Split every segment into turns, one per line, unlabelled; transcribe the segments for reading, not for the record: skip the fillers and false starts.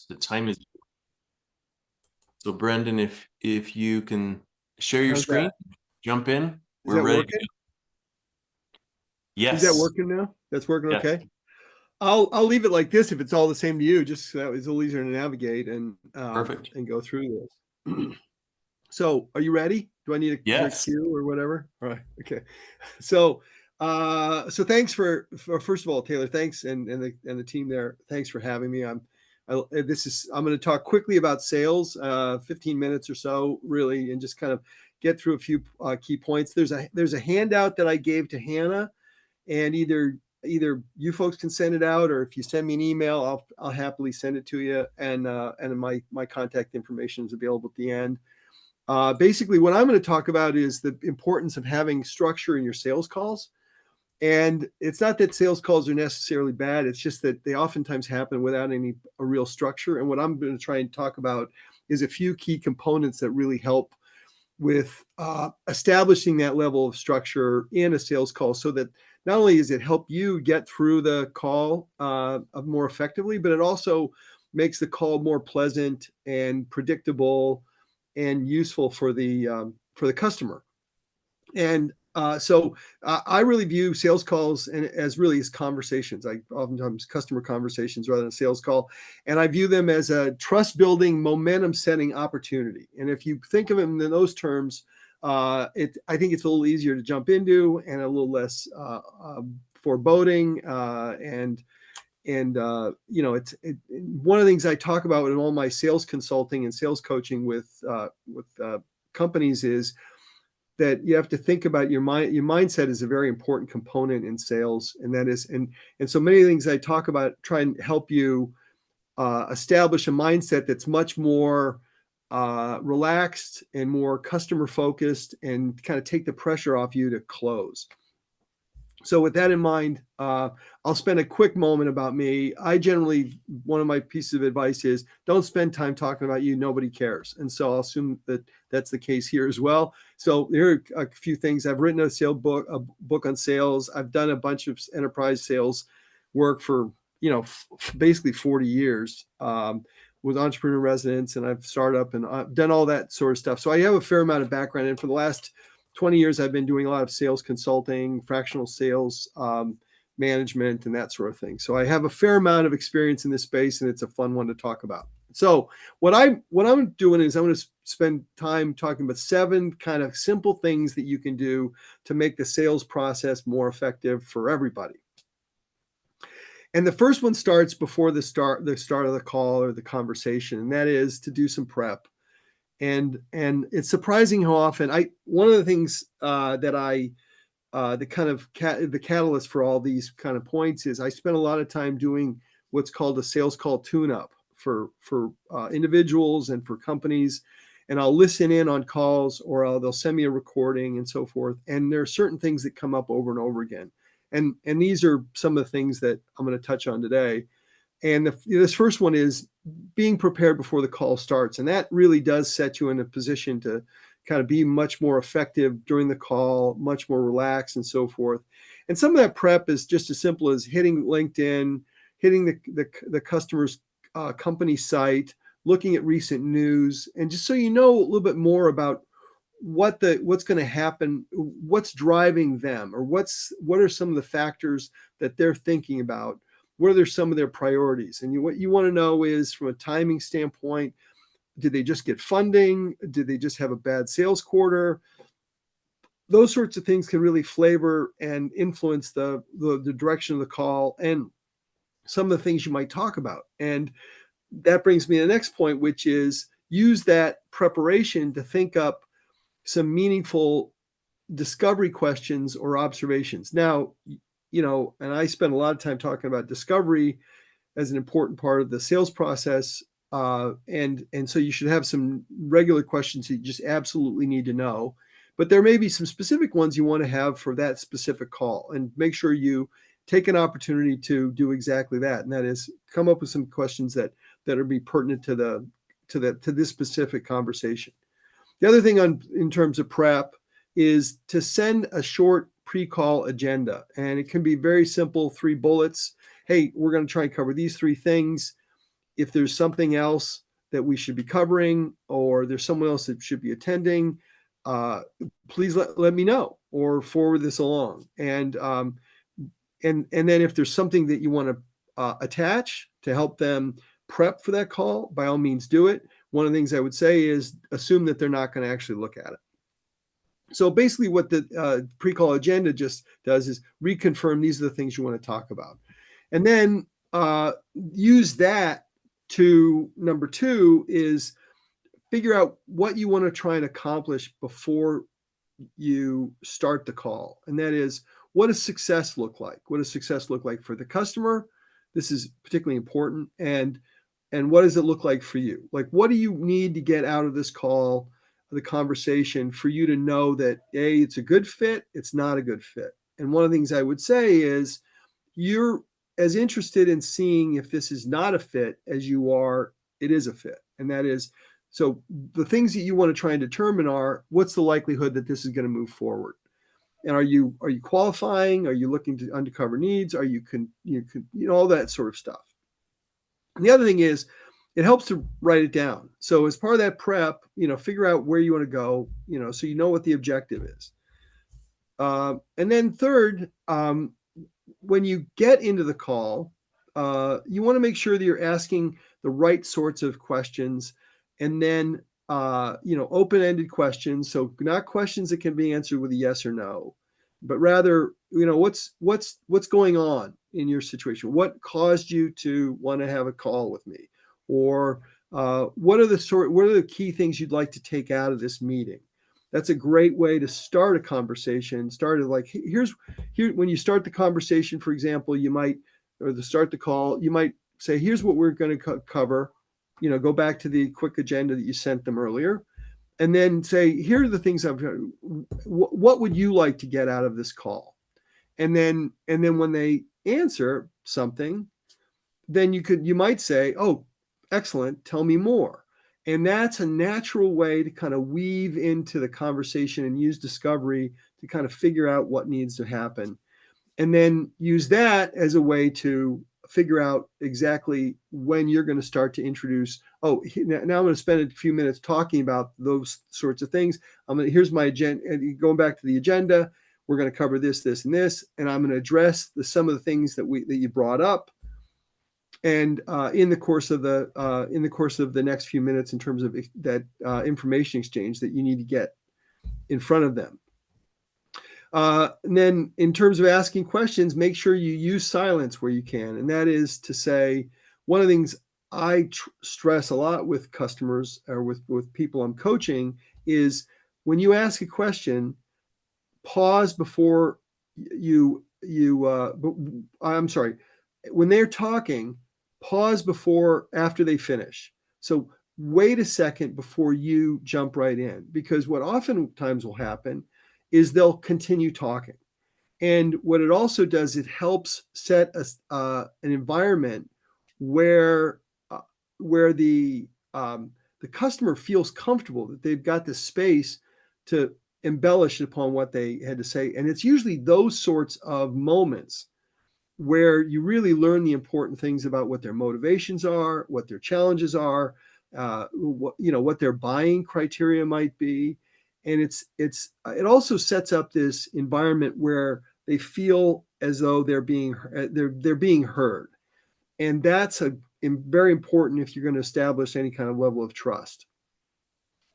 The time is. So Brendan, if you can share your
How's
screen,
that?
jump in.
Is
We're
that
ready to
working?
go.
Is that
Yes.
working now? That's working
Yes.
okay. I'll leave it like this if it's all the same to you, just so that it's a little easier to navigate
Perfect.
and go through this. So, are you ready? Do I need a hear a
Yes.
cue or whatever? All right. Okay. So, so thanks for first of all, Taylor. Thanks and the team there. Thanks for having me. I'm going to talk quickly about sales, 15 minutes or so, really, and just kind of get through a few key points. There's a handout that I gave to Hannah, and either you folks can send it out, or if you send me an email, I'll happily send it to you. And my contact information is available at the end. Basically, what I'm going to talk about is the importance of having structure in your sales calls. And it's not that sales calls are necessarily bad. It's just that they oftentimes happen without a real structure. And what I'm going to try and talk about is a few key components that really help with establishing that level of structure in a sales call, so that not only does it help you get through the call more effectively, but it also makes the call more pleasant and predictable and useful for the customer. And I really view sales calls as really as conversations. I oftentimes customer conversations rather than a sales call, and I view them as a trust building, momentum setting opportunity. And if you think of them in those terms, I think it's a little easier to jump into and a little less foreboding. It's one of the things I talk about in all my sales consulting and sales coaching with companies is that you have to think about your mindset is a very important component in sales, and that is and so many things I talk about try and help you establish a mindset that's much more relaxed and more customer focused, and kind of take the pressure off you to close. So with that in mind, I'll spend a quick moment about me. One of my pieces of advice is don't spend time talking about you. Nobody cares. And so I'll assume that that's the case here as well. So here are a few things. I've written a book on sales. I've done a bunch of enterprise sales work for, basically 40 years with entrepreneur residents, and I've started up and I've done all that sort of stuff. So I have a fair amount of background. And for the last 20 years, I've been doing a lot of sales consulting, fractional sales management, and that sort of thing. So I have a fair amount of experience in this space, and it's a fun one to talk about. So what I'm doing is I'm going to spend time talking about 7 kind of simple things that you can do to make the sales process more effective for everybody. And the first one starts before the start of the call or the conversation, and that is to do some prep. And it's surprising how often one of the things that I the kind of the catalyst for all these kind of points is I spend a lot of time doing what's called a sales call tune-up for individuals and for companies, and I'll listen in on calls, or they'll send me a recording and so forth. And there are certain things that come up over and over again, and these are some of the things that I'm going to touch on today. And this first one is being prepared before the call starts. And that really does set you in a position to kind of be much more effective during the call, much more relaxed and so forth. And some of that prep is just as simple as hitting LinkedIn, hitting the customer's company site, looking at recent news, and just so you know a little bit more about what's going to happen, what's driving them, or what are some of the factors that they're thinking about. What are some of their priorities? And what you want to know is, from a timing standpoint, did they just get funding? Did they just have a bad sales quarter? Those sorts of things can really flavor and influence the direction of the call and some of the things you might talk about. And that brings me to the next point, which is use that preparation to think up some meaningful discovery questions or observations. Now, and I spend a lot of time talking about discovery as an important part of the sales process. And so you should have some regular questions that you just absolutely need to know. But there may be some specific ones you want to have for that specific call, and make sure you take an opportunity to do exactly that. And that is come up with some questions that will be pertinent to this specific conversation. The other thing in terms of prep is to send a short pre-call agenda. And it can be very simple, 3 bullets. Hey, we're going to try and cover these 3 things. if there's something else that we should be covering, or there's someone else that should be attending, please let me know or forward this along. And then if there's something that you want to attach to help them prep for that call, by all means do it. One of the things I would say is assume that they're not going to actually look at it. So basically what the pre-call agenda just does is reconfirm these are the things you want to talk about. And then use that to number 2 is figure out what you want to try and accomplish before you start the call. And that is, what does success look like? What does success look like for the customer? This is particularly important. And what does it look like for you? Like, what do you need to get out of this call, the conversation, for you to know that A, it's a good fit, it's not a good fit. And one of the things I would say is you're as interested in seeing if this is not a fit as you are it is a fit. And that is, so the things that you want to try and determine are, what's the likelihood that this is going to move forward? And are you qualifying? Are you looking to uncover needs? Are you all that sort of stuff. And the other thing is, it helps to write it down. So as part of that prep, figure out where you want to go, so you know what the objective is. And then third, when you get into the call, you want to make sure that you're asking the right sorts of questions, and then open-ended questions. So not questions that can be answered with a yes or no, but rather, what's going on in your situation? What caused you to want to have a call with me? Or what are the key things you'd like to take out of this meeting? That's a great way to start a conversation. When you start the conversation, for example, start the call, you might say, here's what we're going to cover. Go back to the quick agenda that you sent them earlier, and then say, here are the things what would you like to get out of this call? And then when they answer something, then you might say, oh, excellent, tell me more. And that's a natural way to kind of weave into the conversation and use discovery to kind of figure out what needs to happen. And then use that as a way to figure out exactly when you're going to start to introduce, now I'm going to spend a few minutes talking about those sorts of things. Here's my agenda, going back to the agenda, we're going to cover this, this, and this, and I'm going to address some of the things that you brought up. And in the course of the next few minutes, in terms of that information exchange that you need to get in front of them. And then in terms of asking questions, make sure you use silence where you can. And that is to say, one of the things I stress a lot with customers or with people I'm coaching is, when you ask a question, pause before when they're talking, pause after they finish. So wait a second before you jump right in, because what oftentimes will happen is they'll continue talking. And what it also does, it helps set an environment where the customer feels comfortable that they've got the space to embellish upon what they had to say. And it's usually those sorts of moments where you really learn the important things about what their motivations are, what their challenges are, what their buying criteria might be. And it also sets up this environment where they feel as though they're being heard. And that's very important if you're going to establish any kind of level of trust.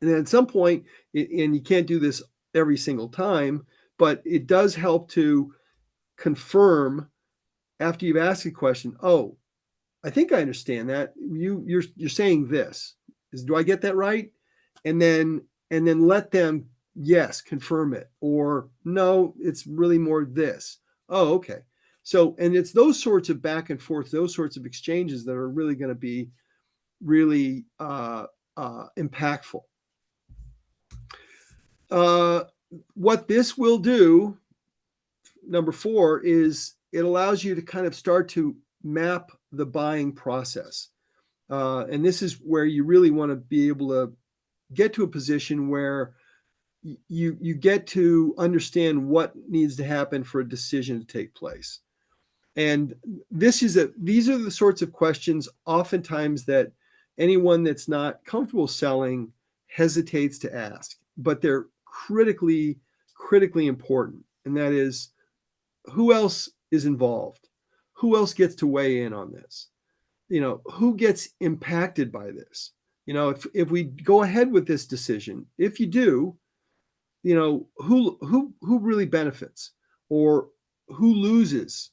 And then at some point, and you can't do this every single time, but it does help to confirm after you've asked a question, oh, I think I understand that. You're saying this. Do I get that right? And then let them, yes, confirm it. Or no, it's really more this. Oh, okay. So, and it's those sorts of back and forth, those sorts of exchanges that are really going to be really impactful. What this will do, number 4, is it allows you to kind of start to map the buying process. And this is where you really want to be able to get to a position where you get to understand what needs to happen for a decision to take place. And these are the sorts of questions oftentimes that anyone that's not comfortable selling hesitates to ask, but they're critically important. And that is, who else is involved? Who else gets to weigh in on this? Who gets impacted by this? If we go ahead with this decision, if you do, who really benefits, or who loses?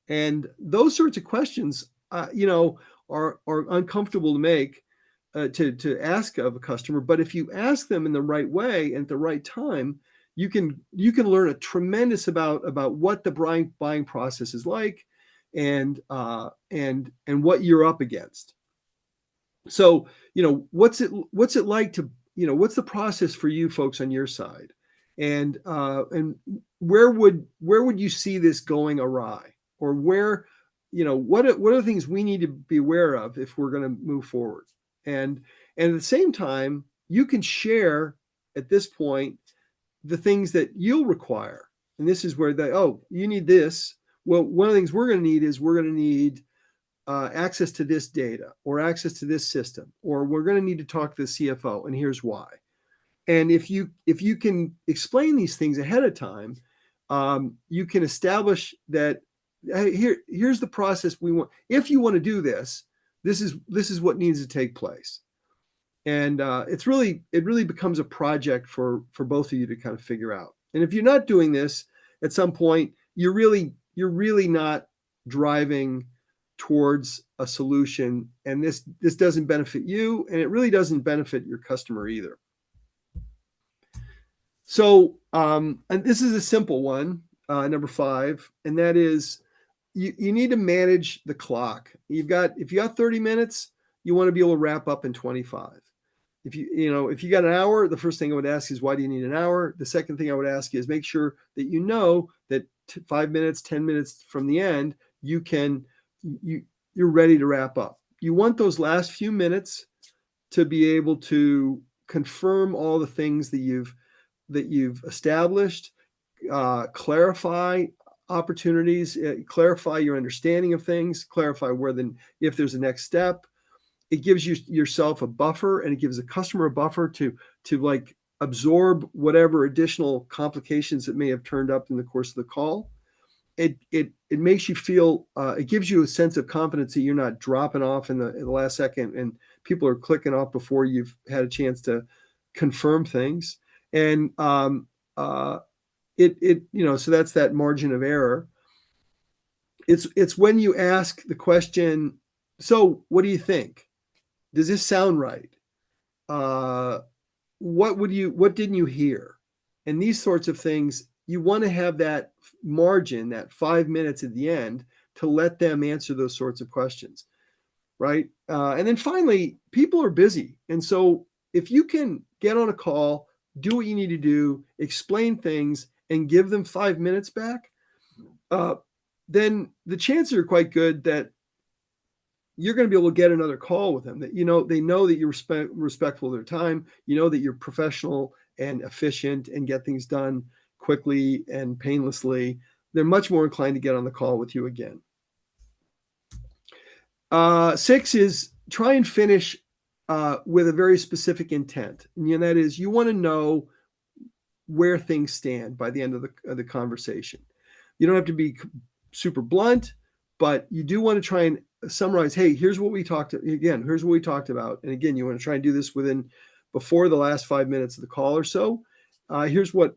And those sorts of questions, are uncomfortable to make, to ask of a customer. But if you ask them in the right way and at the right time, you can learn a tremendous about what the buying process is like, and what you're up against. So, what's it like to, what's the process for you folks on your side, and where would you see this going awry, or where, what are the things we need to be aware of if we're going to move forward? And at the same time, you can share at this point the things that you'll require. And this is where you need this. Well, one of the things we're going to need access to this data, or access to this system, or we're going to need to talk to the CFO, and here's why. And if you can explain these things ahead of time, you can establish that, hey, here's the process we want. If you want to do this, this is what needs to take place. And it really becomes a project for both of you to kind of figure out. And if you're not doing this at some point, you're really not driving towards a solution, and this doesn't benefit you, and it really doesn't benefit your customer either. So, and this is a simple one, number 5, and that is, you need to manage the clock. If you got 30 minutes, you want to be able to wrap up in 25. If you got an hour, the first thing I would ask is, why do you need an hour? The second thing I would ask is, make sure that that 5 minutes, 10 minutes from the end, you're ready to wrap up. You want those last few minutes to be able to confirm all the things that you've established, clarify opportunities, clarify your understanding of things, clarify if there's a next step. It gives yourself a buffer, and it gives the customer a buffer to like absorb whatever additional complications that may have turned up in the course of the call. It makes you feel, it gives you a sense of confidence that you're not dropping off in the last second, and people are clicking off before you've had a chance to confirm things. And so that's that margin of error. It's when you ask the question, so what do you think? Does this sound right? What didn't you hear? And these sorts of things, you want to have that margin, that 5 minutes at the end, to let them answer those sorts of questions, right? And then finally, people are busy. And so if you can get on a call, do what you need to do, explain things, and give them 5 minutes back, then the chances are quite good that you're going to be able to get another call with them, that they know that you're respectful of their time, that you're professional and efficient and get things done quickly and painlessly. They're much more inclined to get on the call with you again. 6 is, try and finish with a very specific intent, and that is, you want to know where things stand by the end of the conversation. You don't have to be super blunt, but you do want to try and summarize, hey, here's what we talked about. And again, you want to try and do this before the last 5 minutes of the call or so. Here's what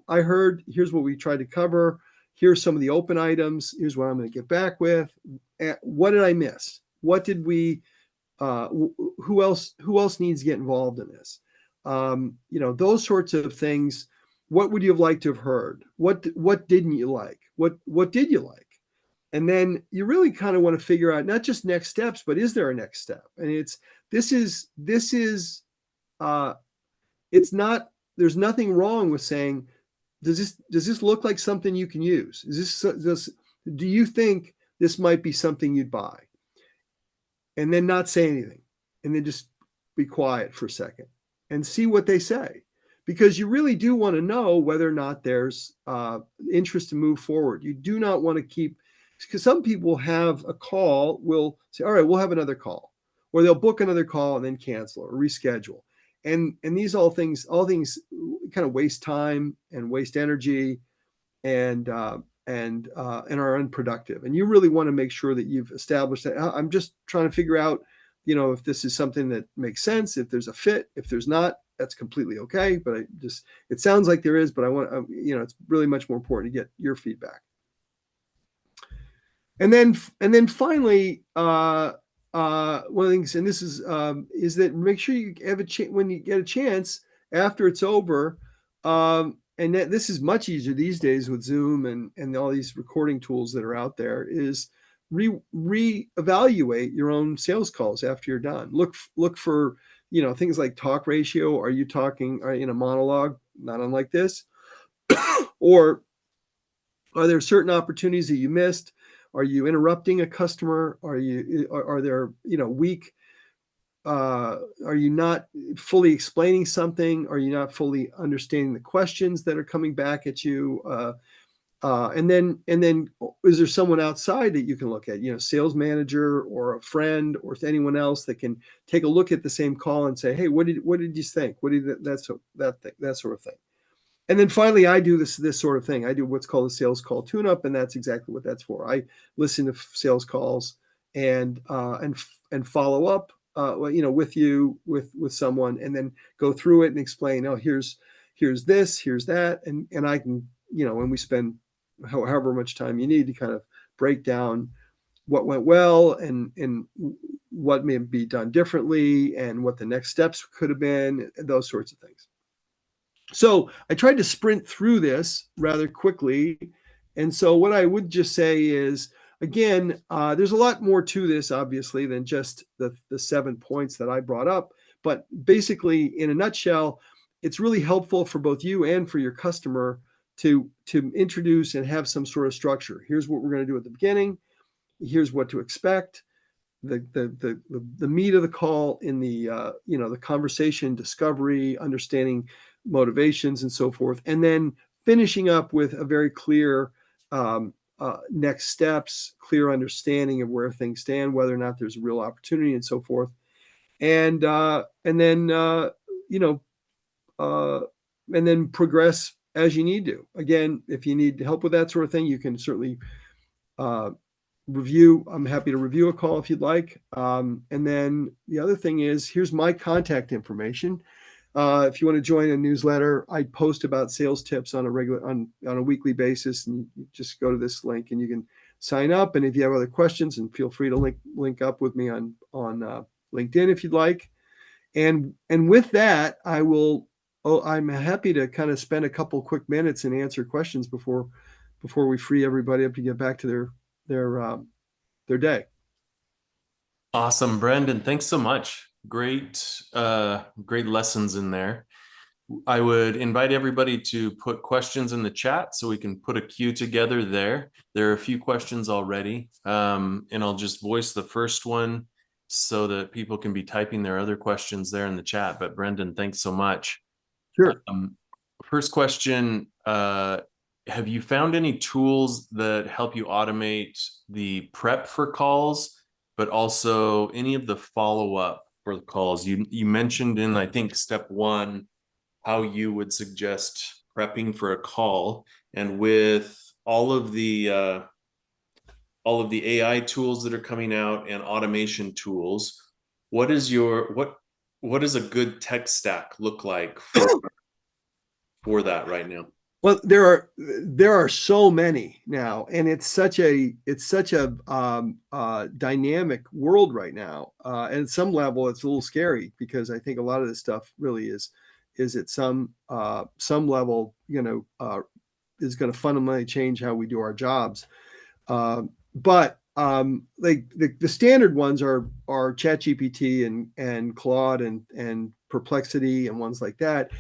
I heard. Here's what we tried to cover. Here's some of the open items. Here's what I'm going to get back with. What did I miss? What did we, who else needs to get involved in this? Those sorts of things. What would you have liked to have heard? What didn't you like? What did you like? And then you really kind of want to figure out not just next steps, but is there a next step? And there's nothing wrong with saying, does this look like something you can use? Do you think this might be something you'd buy? And then not say anything, and then just be quiet for a second and see what they say, because you really do want to know whether or not there's interest to move forward. You do not want to keep because some people have a call, will say, all right, we'll have another call, or they'll book another call and then cancel or reschedule. And these all things kind of waste time and waste energy, and are unproductive. And you really want to make sure that you've established that I'm just trying to figure out, if this is something that makes sense, if there's a fit. If there's not, that's completely okay. But it sounds like there is, but I want, it's really much more important to get your feedback. And then finally, one of the things, and this is that make sure you have when you get a chance after it's over. And this is much easier these days with Zoom and all these recording tools that are out there, is reevaluate your own sales calls after you're done. Look for, things like talk ratio. Are you talking in a monologue, not unlike this? Or are there certain opportunities that you missed? Are you interrupting a customer? Are there, weak, are you not fully explaining something? Are you not fully understanding the questions that are coming back at you? And then is there someone outside that you can look at, sales manager or a friend or anyone else that can take a look at the same call and say, hey, what did you think? What did that sort of thing? And then finally, I do this sort of thing. I do what's called a sales call tune-up, and that's exactly what that's for. I listen to sales calls and follow up, with someone, and then go through it and explain. Oh, here's this, here's that, and I can, and we spend however much time you need to kind of break down what went well and what may be done differently and what the next steps could have been, and those sorts of things. So I tried to sprint through this rather quickly. And so what I would just say is, again, there's a lot more to this, obviously, than just the 7 points that I brought up. But basically, in a nutshell, it's really helpful for both you and for your customer to introduce and have some sort of structure. Here's what we're going to do at the beginning. Here's what to expect. The meat of the call in the conversation, discovery, understanding motivations, and so forth, and then finishing up with a very clear next steps, clear understanding of where things stand, whether or not there's a real opportunity, and so forth, and then progress as you need to. Again, if you need help with that sort of thing, you can certainly review. I'm happy to review a call if you'd like. And then the other thing is, here's my contact information. If you want to join a newsletter, I post about sales tips on a weekly basis, and you just go to this link and you can sign up. And if you have other questions, and feel free to link up with me on LinkedIn if you'd like. And with that, I'm happy to kind of spend a couple quick minutes and answer questions before we free everybody up to get back to their day.
Awesome, Brendan. Thanks so much. Great lessons in there. I would invite everybody to put questions in the chat so we can put a queue together there. There are a few questions already, and I'll just voice the first one so that people can be typing their other questions there in the chat. But Brendan, thanks so much.
Sure.
First question, have you found any tools that help you automate the prep for calls, but also any of the follow-up for the calls? You mentioned in, I think, step 1, how you would suggest prepping for a call, and with all of the AI tools that are coming out and automation tools, what does a good tech stack look like for that right now?
Well, there are so many now, and it's such a dynamic world right now. And at some level, it's a little scary, because I think a lot of this stuff really is at some level, is going to fundamentally change how we do our jobs. But like the standard ones are ChatGPT and Claude and Perplexity and ones like that.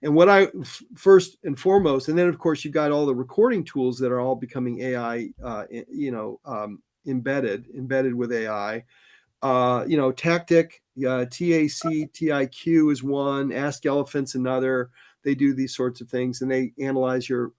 And what I first and foremost, and then of course you've got all the recording tools that are all becoming AI, embedded with AI. Tactic, TAC, TIQ is one, Ask Elephant's another. they do these sorts of things, and they analyze your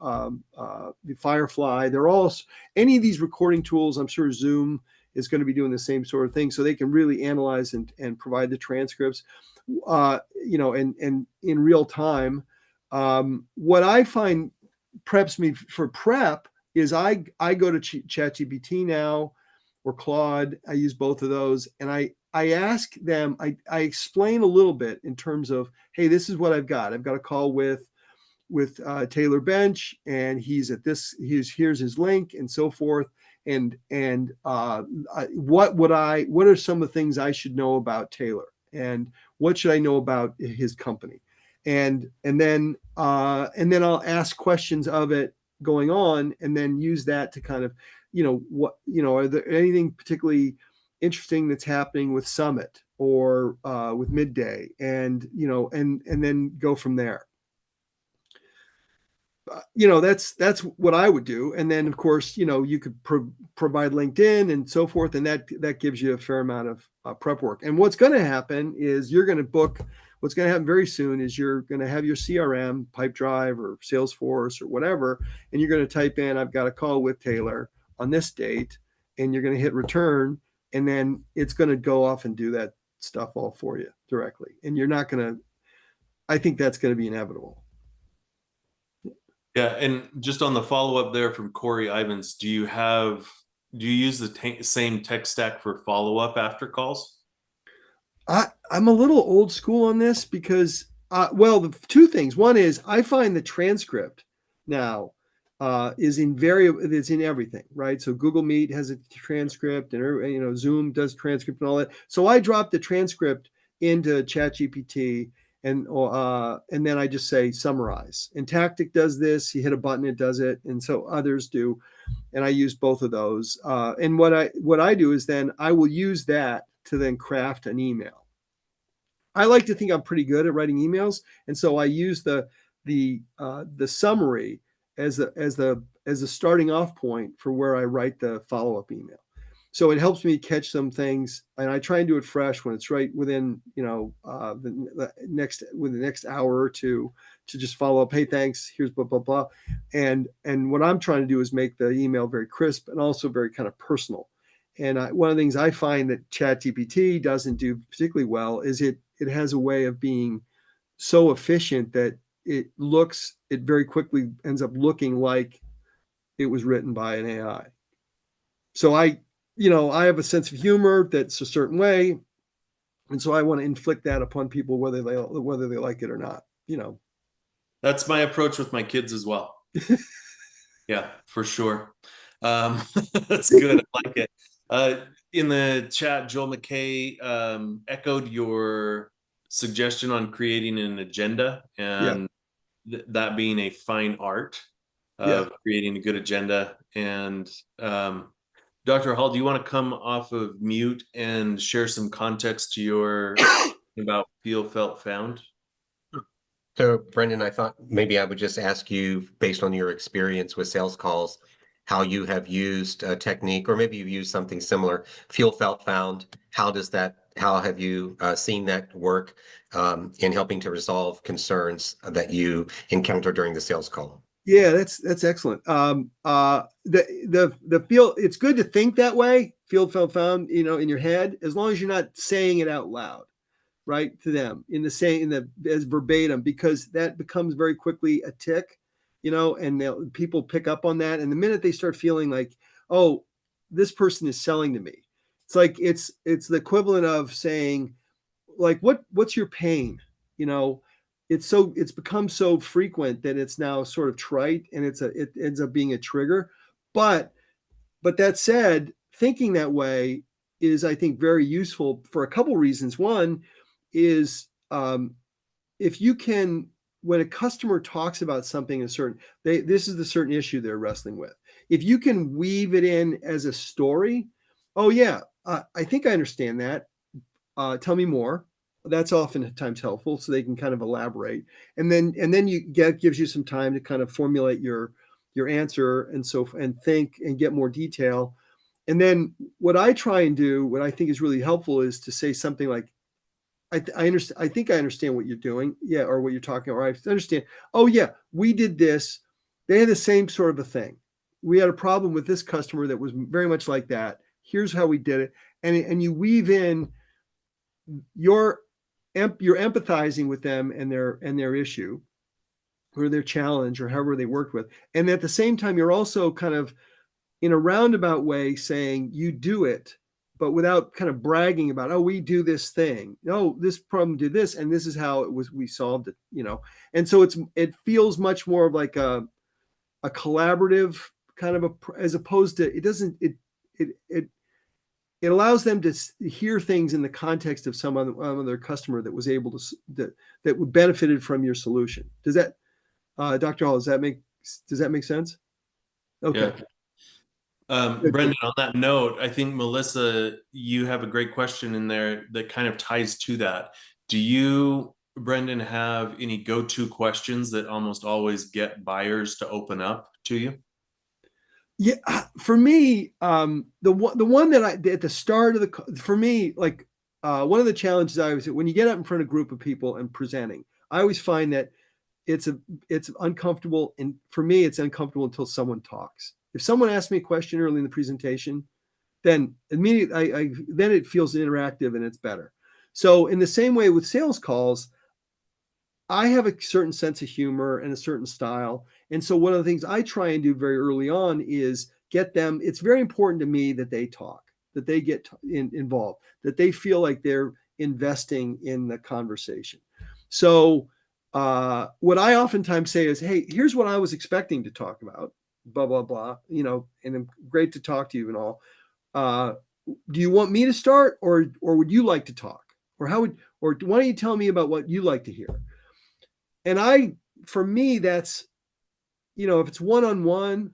Firefly. They're all any of these recording tools. I'm sure Zoom is going to be doing the same sort of thing, so they can really analyze and provide the transcripts, and in real time. What I find preps me for prep is I go to ChatGPT now or Claude. I use both of those, and I ask them, I explain a little bit in terms of, hey, this is what I've got. I've got a call with Taylor Bench, and he's at this. Here's his link, and so forth. And what are some of the things I should know about Taylor, and what should I know about his company, and then I'll ask questions of it going on, and then use that to kind of, are there anything particularly interesting that's happening with Summit or with Midday, and then go from there. That's what I would do. And then, of course, you could provide LinkedIn and so forth, and that gives you a fair amount of prep work. And what's going to happen is what's going to happen very soon is you're going to have your CRM, Pipedrive or Salesforce or whatever, and you're going to type in, I've got a call with Taylor on this date, and you're going to hit return, and then it's going to go off and do that stuff all for you directly. And you're not going to, I think that's going to be inevitable.
Yeah, and just on the follow-up there from Corey Ivans, do you use the same tech stack for follow-up after calls?
I'm a little old school on this because, the two things. One is I find the transcript now it's in everything, right? So Google Meet has a transcript, and Zoom does transcript and all that. So I drop the transcript into ChatGPT, and then I just say summarize. And Tactic does this. You hit a button, it does it, and so others do. And I use both of those. And what I do is then I will use that to then craft an email. I like to think I'm pretty good at writing emails, and so I use the summary as a starting off point for where I write the follow-up email. So it helps me catch some things, and I try and do it fresh when it's right within the next hour or two, to just follow up. Hey, thanks. Here's blah blah blah, and what I'm trying to do is make the email very crisp and also very kind of personal. And one of the things I find that ChatGPT doesn't do particularly well is it has a way of being so efficient that it very quickly ends up looking like it was written by an AI. So I have a sense of humor that's a certain way, and so I want to inflict that upon people whether they like it or not.
That's my approach with my kids as well. Yeah, for sure. That's good. I like it. In the chat, Joel McKay echoed your suggestion on creating an agenda, and that being a fine art of creating a good agenda. And Dr. Hall, do you want to come off of mute and share some context to your about feel, felt, found?
So, Brendan, I thought maybe I would just ask you, based on your experience with sales calls, how you have used a technique, or maybe you've used something similar, feel, felt, found. How have you seen that work in helping to resolve concerns that you encounter during the sales call?
Yeah, that's excellent. The feel, it's good to think that way, feel, felt, found, in your head, as long as you're not saying it out loud, right, to them as verbatim, because that becomes very quickly a tick, and people pick up on that. And the minute they start feeling like, oh, this person is selling to me, it's like it's the equivalent of saying, like, what's your pain? It's become so frequent that it's now sort of trite, and it ends up being a trigger. But that said, thinking that way is, I think, very useful for a couple reasons. One is, if you can, when a customer talks about something this is the certain issue they're wrestling with. If you can weave it in as a story, oh yeah, I think I understand that. Tell me more. That's oftentimes helpful, so they can kind of elaborate, and then gives you some time to kind of formulate your answer, and think and get more detail. And then what I try and do, what I think is really helpful, is to say something like, I understand. I think I understand what you're doing. Yeah. Or what you're talking about. Or I understand. Oh yeah, we did this. They had the same sort of a thing. We had a problem with this customer that was very much like that. Here's how we did it. And you weave in you're empathizing with them and their issue or their challenge or however they worked with. And at the same time, you're also kind of in a roundabout way saying you do it, but without kind of bragging about, oh, we do this thing. No, this problem did this, and this is how it was. We solved it, And so it feels much more of like a collaborative kind of as opposed to it allows them to hear things in the context of some other customer that was able to that would benefited from your solution. Does that, Dr. Hall, does that make sense? Okay.
Yeah. Brendan, on that note, I think Melissa, you have a great question in there that kind of ties to that. Do you, Brendan, have any go-to questions that almost always get buyers to open up to you?
Yeah, for me, the one that at the start of for me, like one of the challenges I always, when you get up in front of a group of people and presenting, I always find that it's uncomfortable, and for me, it's uncomfortable until someone talks. If someone asks me a question early in the presentation, then immediately then it feels interactive and it's better. So in the same way with sales calls, I have a certain sense of humor and a certain style. And so one of the things I try and do very early on is get them. It's very important to me that they talk, that they get involved, that they feel like they're investing in the conversation. So what I oftentimes say is, hey, here's what I was expecting to talk about, blah, blah, blah, and great to talk to you and all. Do you want me to start or would you like to talk? Or why don't you tell me about what you like to hear? And for me, that's, if it's one-on-one,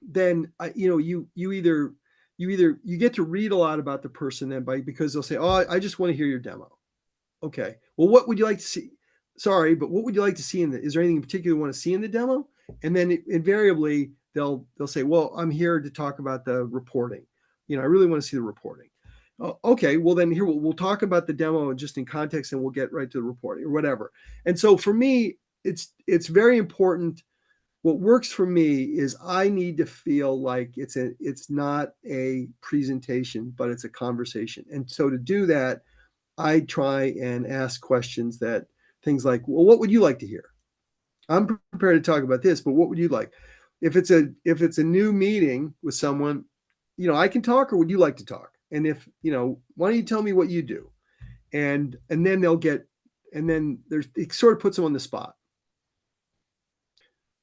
then you get to read a lot about the person then because they'll say, oh, I just want to hear your demo. Okay. Well, what would you like to see? Sorry, but what would you like to see is there anything in particular you want to see in the demo? And then invariably they'll say, well, I'm here to talk about the reporting. I really want to see the reporting. Okay, well then here we'll talk about the demo just in context and we'll get right to the reporting or whatever. And so for me, it's very important. What works for me is I need to feel like it's not a presentation, but it's a conversation. And so to do that, I try and ask questions things like, well, what would you like to hear? I'm prepared to talk about this, but what would you like? If it's a new meeting with someone, I can talk, or would you like to talk? And if, why don't you tell me what you do? And then it sort of puts them on the spot.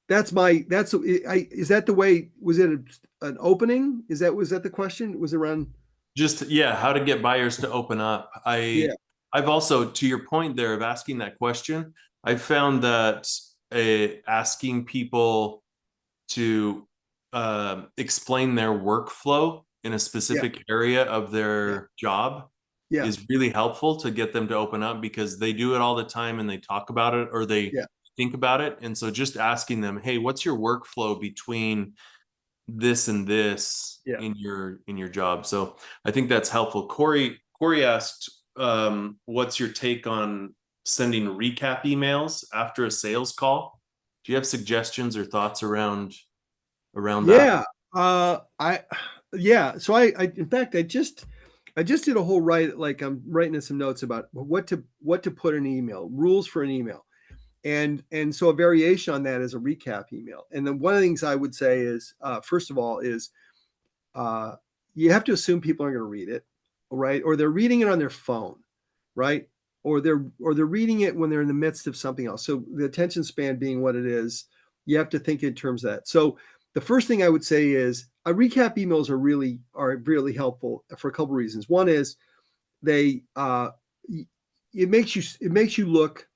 Is that the way, was it an opening? Was that the question? Was it around?
Just, yeah, how to get buyers to open up. I've also, to your point there of asking that question, I found that asking people to explain their workflow in a specific area of their job is really helpful to get them to open up, because they do it all the time and they talk about it or they think about it. And so just asking them, hey, what's your workflow between this and this in your job? So I think that's helpful. Corey asked, what's your take on sending recap emails after a sales call? Do you have suggestions or thoughts around that?
So I in fact I just did a whole like I'm writing some notes about what to put in an email, rules for an email. And so a variation on that is a recap email. And then one of the things I would say is, first of all, is you have to assume people are going to read it, right? Or they're reading it on their phone, right? Or they're reading it when they're in the midst of something else. So the attention span being what it is, you have to think in terms of that. So the first thing I would say is recap emails are really helpful for a couple of reasons. One is it makes you look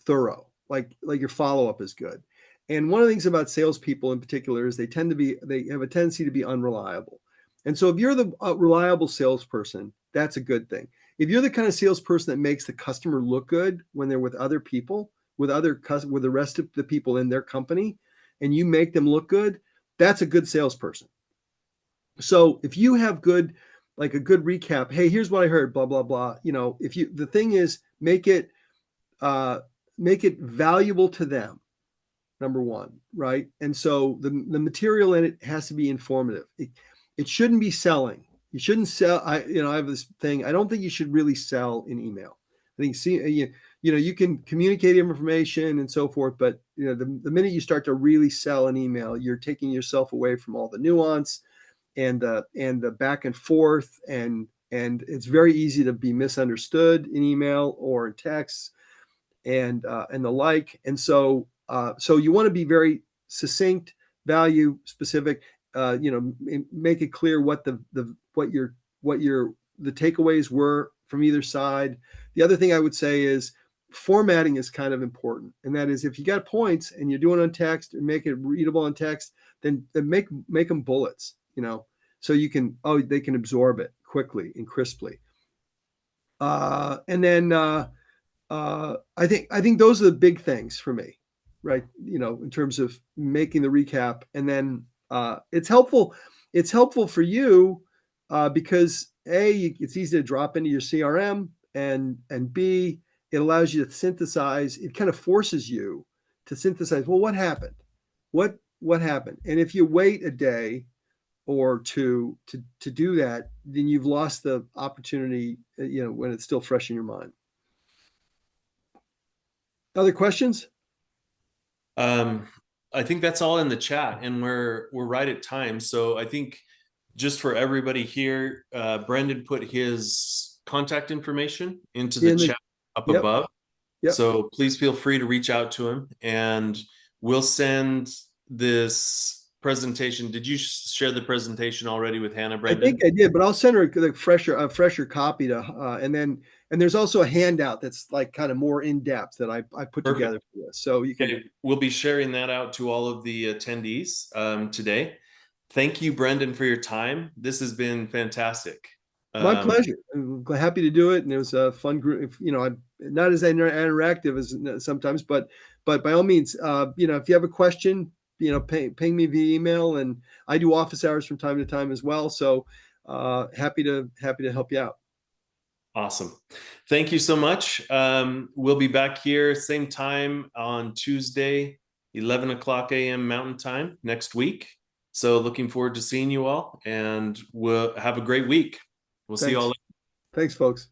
thorough. Like your follow-up is good. And one of the things about salespeople in particular is they have a tendency to be unreliable. And so if you're the reliable salesperson, that's a good thing. If you're the kind of salesperson that makes the customer look good when they're with other people, with the rest of the people in their company, and you make them look good, that's a good salesperson. So if you have good like a good recap. Hey, here's what I heard, blah, blah, blah. You know, the thing is, make it valuable to them, number one, right? And so the material in it has to be informative. It shouldn't be selling. You shouldn't sell. I have this thing. I don't think you should really sell in email. I think you can communicate information and so forth, but the minute you start to really sell an email, you're taking yourself away from all the nuance and the back and forth, and it's very easy to be misunderstood in email or in text and the like. And so you want to be very succinct, value specific. Make it clear what the takeaways were from either side. The other thing I would say is formatting is kind of important, and that is if you got points and you're doing it on text and make it readable on text, then make them bullets. So they can absorb it quickly and crisply. And then I think those are the big things for me, right? In terms of making the recap, and then it's helpful for you because it's easy to drop into your CRM, and B, it allows you to synthesize. It kind of forces you to synthesize. Well, what happened? What happened? And if you wait a day or two to do that, then you've lost the opportunity. When it's still fresh in your mind. Other questions?
I think that's all in the chat, and we're right at time. So I think just for everybody here, Brendan put his contact information into the chat up above.
Yep.
So please feel free to reach out to him, and we'll send this presentation. Did you share the presentation already with Hannah, Brendan?
I think I did, but I'll send her a fresher copy to, and there's also a handout that's like kind of more in depth that I put together for this. So you can.
Okay. We'll be sharing that out to all of the attendees today. Thank you, Brendan, for your time. This has been fantastic.
My pleasure. I'm happy to do it, and it was a fun group. I'm not as interactive as sometimes, but by all means, if you have a question, ping me via email, and I do office hours from time to time as well. So happy to help you out.
Awesome. Thank you so much. We'll be back here same time on Tuesday, 11 o'clock a.m. Mountain Time next week. So looking forward to seeing you all, and we'll have a great week. We'll see you all later.
Thanks, folks.